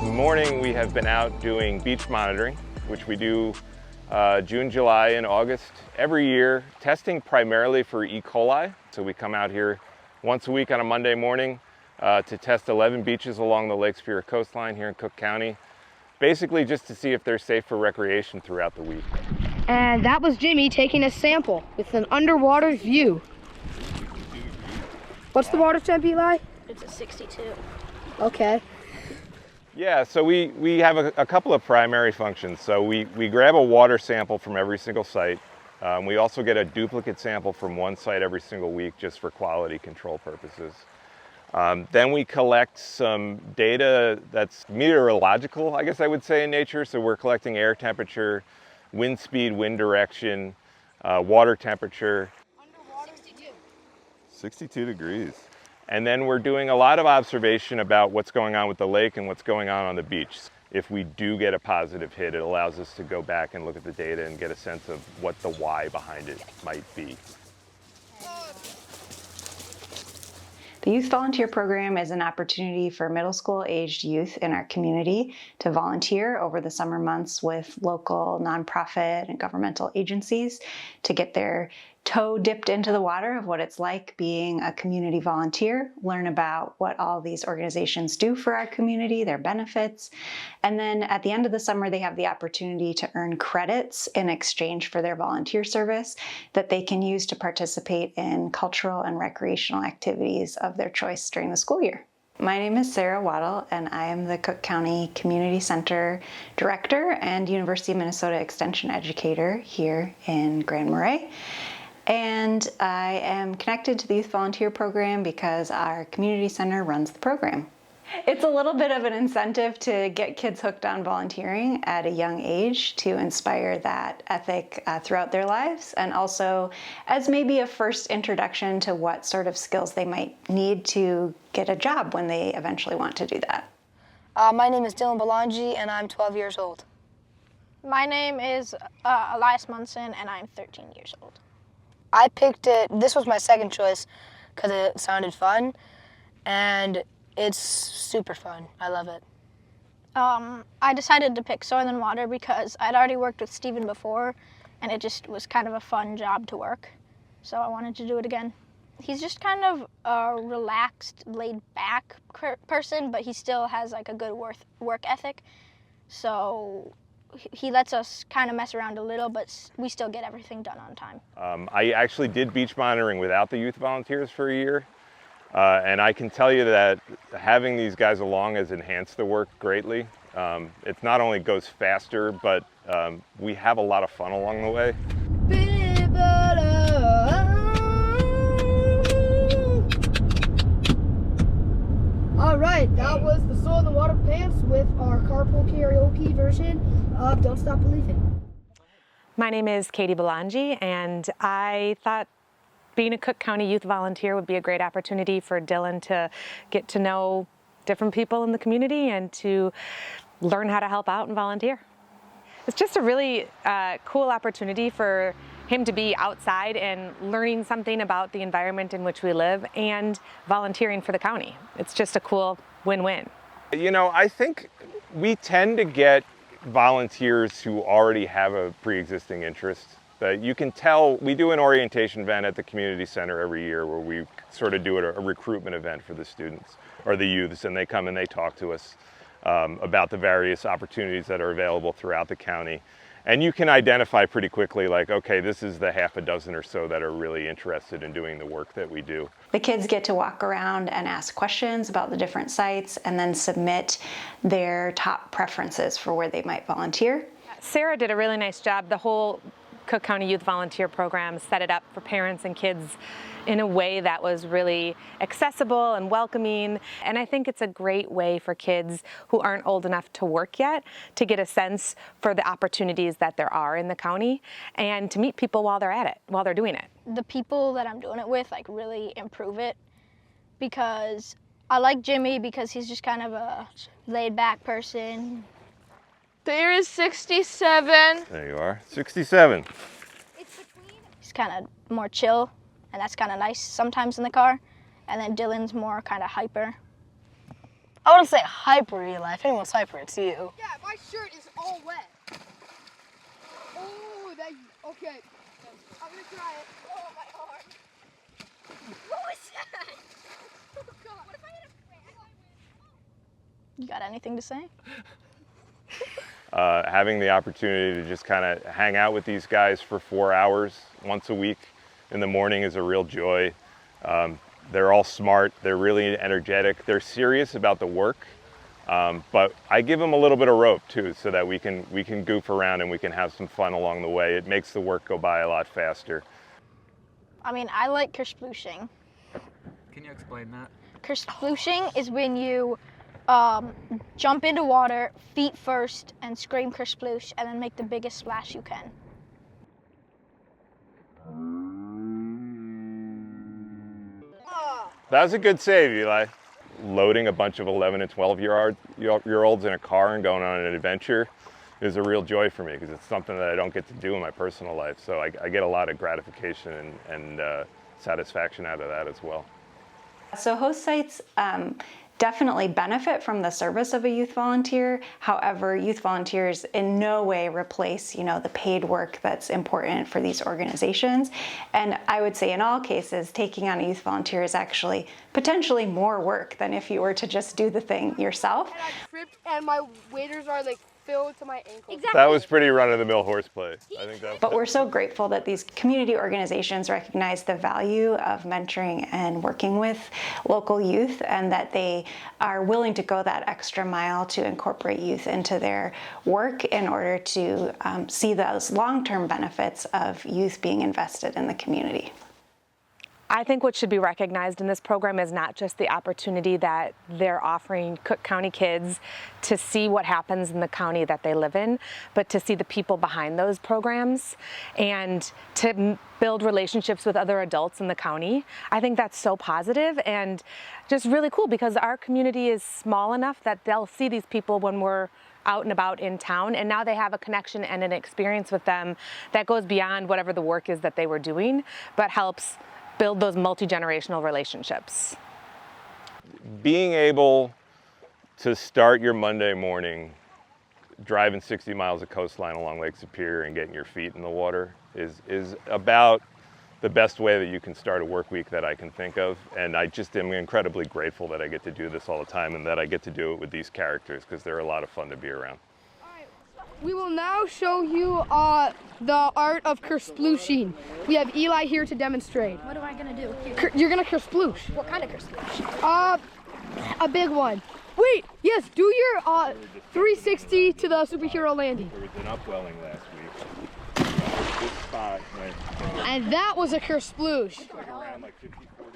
morning we have been out doing beach monitoring, which we do June, July, and August every year, testing primarily for E. coli. So we come out here once a week on a Monday morning to test 11 beaches along the Lake Superior coastline here in Cook County, basically just to see if they're safe for recreation throughout the week. And that was Jimmy taking a sample with an underwater view. What's the water temp, Eli? It's a 62. Okay. Yeah, so we have a couple of primary functions. So we grab a water sample from every single site. We also get a duplicate sample from one site every single week just for quality control purposes. Then we collect some data that's meteorological, I guess I would say, in nature. So we're collecting air temperature, wind speed, wind direction, water temperature. 62 degrees. And then we're doing a lot of observation about what's going on with the lake and what's going on the beach. If we do get a positive hit, it allows us to go back and look at the data and get a sense of what the why behind it might be. The Youth Volunteer Program is an opportunity for middle school aged youth in our community to volunteer over the summer months with local nonprofit and governmental agencies to get their toe dipped into the water of what it's like being a community volunteer, learn about what all these organizations do for our community, their benefits, and then at the end of the summer they have the opportunity to earn credits in exchange for their volunteer service that they can use to participate in cultural and recreational activities of their choice during the school year. My name is Sarah Waddle, and I am the Cook County Community Center Director and University of Minnesota Extension Educator here in Grand Marais. And I am connected to the Youth Volunteer Program because our community center runs the program. It's a little bit of an incentive to get kids hooked on volunteering at a young age to inspire that ethic throughout their lives, and also as maybe a first introduction to what sort of skills they might need to get a job when they eventually want to do that. My name is Dylan Belanger and I'm 12 years old. My name is Elias Munson and I'm 13 years old. I picked it, this was my second choice because it sounded fun and it's super fun. I love it. I decided to pick Soil and Water because I'd already worked with Steven before and it just was kind of a fun job to work. So I wanted to do it again. He's just kind of a relaxed, laid-back person, but he still has like a good work ethic. So he lets us kind of mess around a little, but we still get everything done on time. I actually did beach monitoring without the youth volunteers for a year. And I can tell you that having these guys along has enhanced the work greatly. It not only goes faster, but we have a lot of fun along the way. All right, that was the Soil and Water Pants with our carpool karaoke version of Don't Stop Believing. My name is Katie Belanger, and I thought being a Cook County youth volunteer would be a great opportunity for Dylan to get to know different people in the community and to learn how to help out and volunteer. It's just a really cool opportunity for him to be outside and learning something about the environment in which we live and volunteering for the county. It's just a cool win-win. You know, I think we tend to get volunteers who already have a pre-existing interest. But you can tell, we do an orientation event at the community center every year where we sort of do a recruitment event for the students or the youths, and they come and they talk to us about the various opportunities that are available throughout the county. And you can identify pretty quickly, like, okay, this is the half a dozen or so that are really interested in doing the work that we do. The kids get to walk around and ask questions about the different sites and then submit their top preferences for where they might volunteer. Sarah did a really nice job. The whole Cook County Youth Volunteer Program set it up for parents and kids in a way that was really accessible and welcoming. And I think it's a great way for kids who aren't old enough to work yet to get a sense for the opportunities that there are in the county and to meet people while they're at it, while they're doing it. The people that I'm doing it with like really improve it because I like Jimmy because he's just kind of a laid-back person. There is 67. There you are, 67. He's kind of more chill, and that's kind of nice sometimes in the car. And then Dylan's more kind of hyper. I wouldn't say hyper, Eli. If anyone's hyper, it's you. Yeah, my shirt is all wet. Oh, okay. I'm gonna try it. Oh, my arm. What was that? Oh, God. What if I hit a... You got anything to say? Having the opportunity to just kind of hang out with these guys for 4 hours once a week in the morning is a real joy. They're all smart, they're really energetic, they're serious about the work, but I give them a little bit of rope too so that we can goof around and we can have some fun along the way. It makes the work go by a lot faster. I mean, I like kersploshing. Can you explain that? Kersploshing is when you jump into water, feet first, and scream kersploosh, and then make the biggest splash you can. That was a good save, Eli. Loading a bunch of 11 and 12-year-olds in a car and going on an adventure is a real joy for me because it's something that I don't get to do in my personal life. So I get a lot of gratification and satisfaction out of that as well. So host sites definitely benefit from the service of a youth volunteer. However, youth volunteers in no way replace, the paid work that's important for these organizations. And I would say in all cases, taking on a youth volunteer is actually potentially more work than if you were to just do the thing yourself. And I tripped and my waders are like filled to my ankles. Exactly. That was pretty run-of-the-mill horseplay. I think that. But we're so grateful that these community organizations recognize the value of mentoring and working with local youth, and that they are willing to go that extra mile to incorporate youth into their work in order to see those long-term benefits of youth being invested in the community. I think what should be recognized in this program is not just the opportunity that they're offering Cook County kids to see what happens in the county that they live in, but to see the people behind those programs and to build relationships with other adults in the county. I think that's so positive and just really cool because our community is small enough that they'll see these people when we're out and about in town, and now they have a connection and an experience with them that goes beyond whatever the work is that they were doing, but helps build those multi-generational relationships. Being able to start your Monday morning driving 60 miles of coastline along Lake Superior and getting your feet in the water is about the best way that you can start a work week that I can think of. And I just am incredibly grateful that I get to do this all the time and that I get to do it with these characters because they're a lot of fun to be around. We will now show you the art of kersploshing. We have Eli here to demonstrate. What am I gonna do? You're gonna kersploosh. What kind of kersploosh? A big one. Wait, yes, do your 360 to the superhero landing. There was an upwelling last week. This spot went from And that was a kersploosh. around like 54